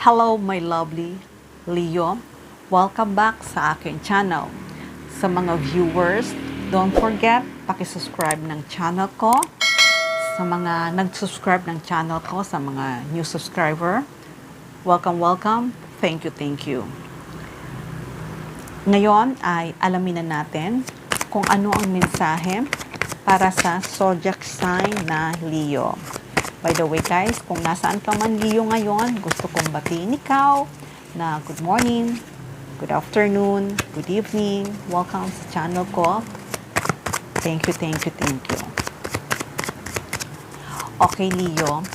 Hello my lovely Leo, welcome back sa aking channel. Sa mga viewers, don't forget paki-subscribe ng channel ko. Sa mga nag-subscribe ng channel ko, sa mga new subscriber, welcome. Thank you. Ngayon ay alamin na natin kung ano ang mensahe para sa zodiac sign na Leo. By the way guys, kung nasaan ka man Leo ngayon, gusto kong batiin ikaw na good morning, good afternoon, good evening. Welcome sa channel ko. Thank you. Okay Leo,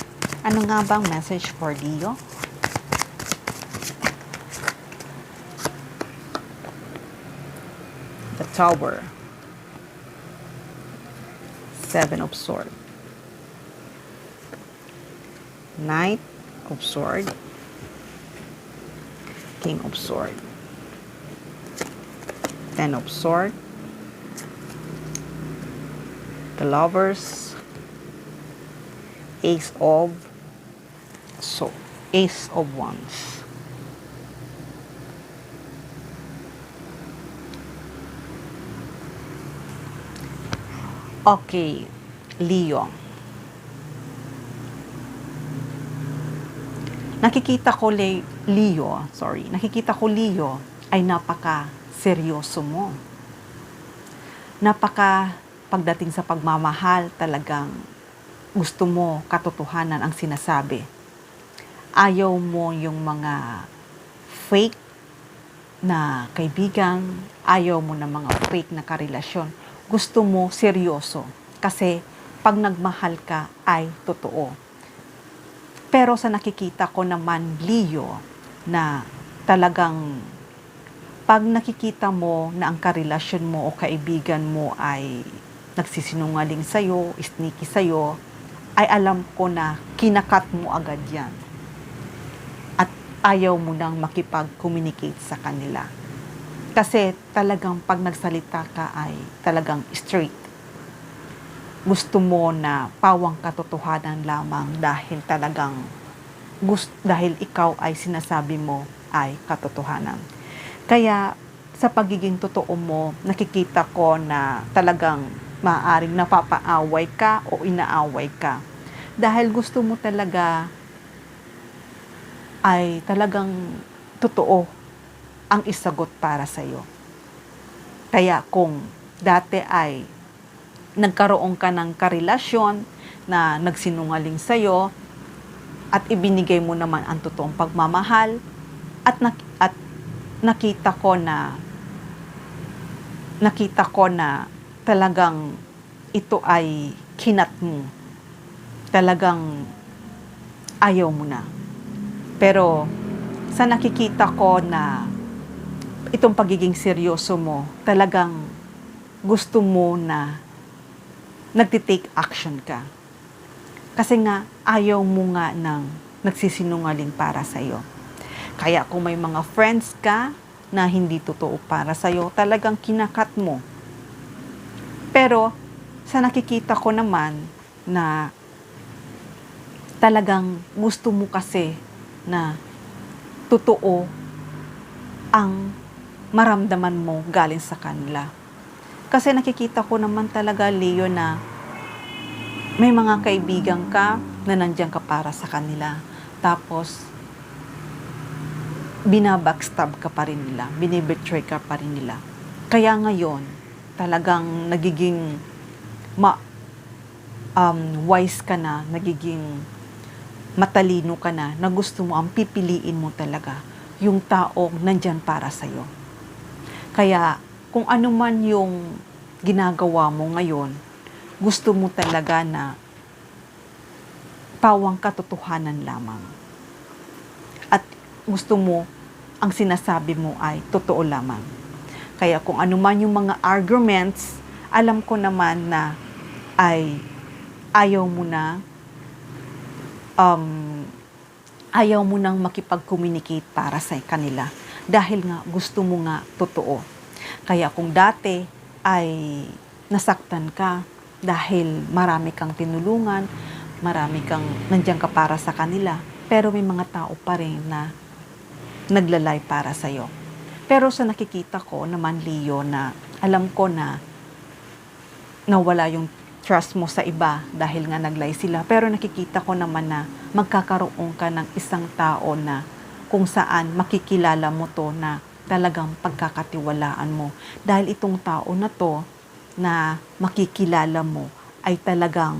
ano nga bang message for Leo? The Tower, Seven of Swords, Knight of Swords, King of Swords, Ten of Swords, the Lovers, Ace of Wands. Okay, Leo. Nakikita ko Leo ay napaka-seryoso mo. Pagdating sa pagmamahal, talagang gusto mo katotohanan ang sinasabi. Ayaw mo yung mga fake na kaibigan, ayaw mo na mga fake na karelasyon. Gusto mo seryoso kasi pag nagmahal ka ay totoo. Pero sa nakikita ko naman, Leo, na talagang pag nakikita mo na ang karelasyon mo o kaibigan mo ay nagsisinungaling sa'yo, sneaky sa'yo, ay alam ko na kinakat mo agad yan. At ayaw mo nang makipag-communicate sa kanila. Kasi talagang pag nagsalita ka ay talagang straight. Gusto mo na pawang katotohanan lamang dahil ikaw ay sinasabi mo ay katotohanan. Kaya sa pagiging totoo mo, nakikita ko na talagang maaaring napapaaway ka o inaaway ka. Dahil gusto mo talaga ay talagang totoo ang isagot para sa iyo. Kaya kung dati ay nagkaroon ka ng karelasyon na nagsinungaling sa'yo at ibinigay mo naman ang totoong pagmamahal at nakita ko na talagang ito ay kinat mo. Talagang ayaw mo na. Pero sa nakikita ko na itong pagiging seryoso mo, talagang gusto mo na nagtitake action ka. Kasi nga, ayaw mo nga ng nagsisinungaling para sa'yo. Kaya kung may mga friends ka na hindi totoo para sa'yo, talagang kinakat mo. Pero, sa nakikita ko naman na talagang gusto mo kasi na totoo ang maramdaman mo galing sa kanila. Kasi nakikita ko naman talaga, Leo, na may mga kaibigan ka na nandiyan ka para sa kanila. Tapos, binabackstab ka pa rin nila, binibetray ka pa rin nila. Kaya ngayon, talagang nagiging wise ka na, nagiging matalino ka na gusto mo, ang pipiliin mo talaga yung taong nandyan para sa'yo. Kaya, kung ano man yung ginagawa mo ngayon, gusto mo talaga na pawang katotohanan lamang. At gusto mo, ang sinasabi mo ay totoo lamang. Kaya kung ano man yung mga arguments, alam ko naman na ay ayaw mo nang makipag-communicate para sa kanila. Dahil nga gusto mo nga totoo. Kaya kung dati ay nasaktan ka dahil marami kang tinulungan, marami kang nandiyan ka para sa kanila, Pero may mga tao pa rin na naglalay para sa'yo. Pero sa nakikita ko naman, Leo, na alam ko na nawala yung trust mo sa iba dahil nga naglay sila. Pero nakikita ko naman na magkakaroon ka ng isang tao na kung saan makikilala mo to na talagang pagkakatiwalaan mo. Dahil itong tao na to na makikilala mo ay talagang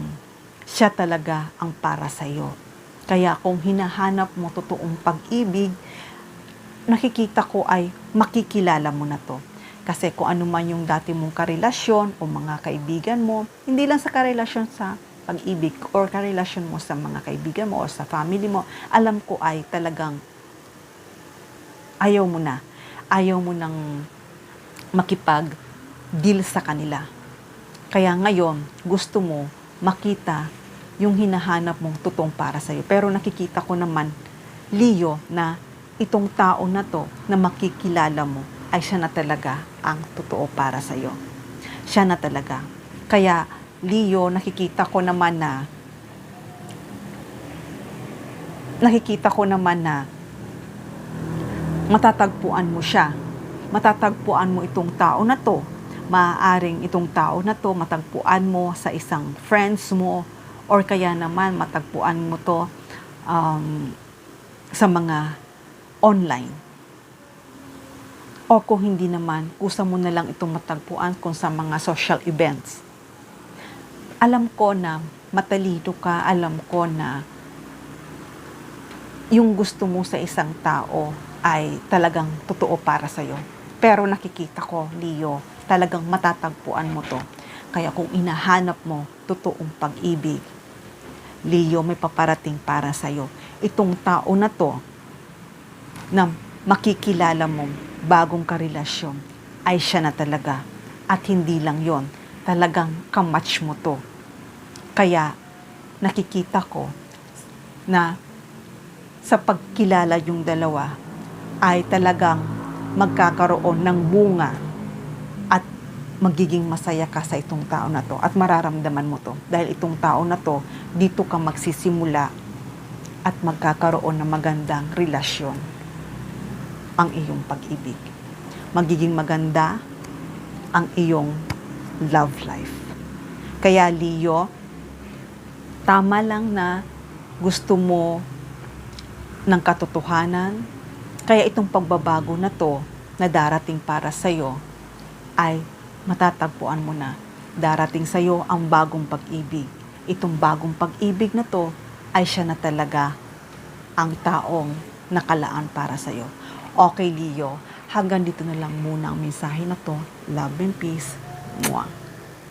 siya talaga ang para sa'yo. Kaya kung hinahanap mo totoong pag-ibig, nakikita ko ay makikilala mo na to. Kasi kung ano man yung dati mong karelasyon o mga kaibigan mo, hindi lang sa karelasyon sa pag-ibig or karelasyon mo sa mga kaibigan mo o sa family mo, alam ko ay talagang ayaw mo na. Ayaw mo nang makipag-deal sa kanila. Kaya ngayon, gusto mo makita yung hinahanap mong totoong para sa'yo. Pero nakikita ko naman, Leo, na itong tao na to na makikilala mo ay siya na talaga ang totoo para sa'yo. Siya na talaga. Kaya, Leo, nakikita ko naman na matatagpuan mo siya. Matatagpuan mo itong tao na to. Maaaring itong tao na to matagpuan mo sa isang friends mo or kaya naman matagpuan mo to sa mga online. O kung hindi naman, kusa mo na lang itong matagpuan kung sa mga social events. Alam ko na matalino ka, alam ko na yung gusto mo sa isang tao ay talagang totoo para sa'yo. Pero nakikita ko, Leo, talagang matatagpuan mo to. Kaya kung inahanap mo totoong pag-ibig, Leo, may paparating para sa'yo. Itong tao na to na makikilala mo bagong karelasyon ay siya na talaga. At hindi lang yon, talagang kamatch mo to. Kaya nakikita ko na sa pagkilala yung dalawa ay talagang magkakaroon ng bunga at magiging masaya ka sa itong tao na to at mararamdaman mo to. Dahil itong tao na to, dito ka magsisimula at magkakaroon ng magandang relasyon ang iyong pag-ibig. Magiging maganda ang iyong love life. Kaya Leo, tama lang na gusto mo ng katotohanan. Kaya itong pagbabago na to na darating para sa'yo ay matatagpuan mo na. Darating sa'yo ang bagong pag-ibig. Itong bagong pag-ibig na to ay siya na talaga ang taong nakalaan para sa'yo. Okay, Leo, hanggang dito na lang muna ang mensahe na to. Love and peace. Mwah.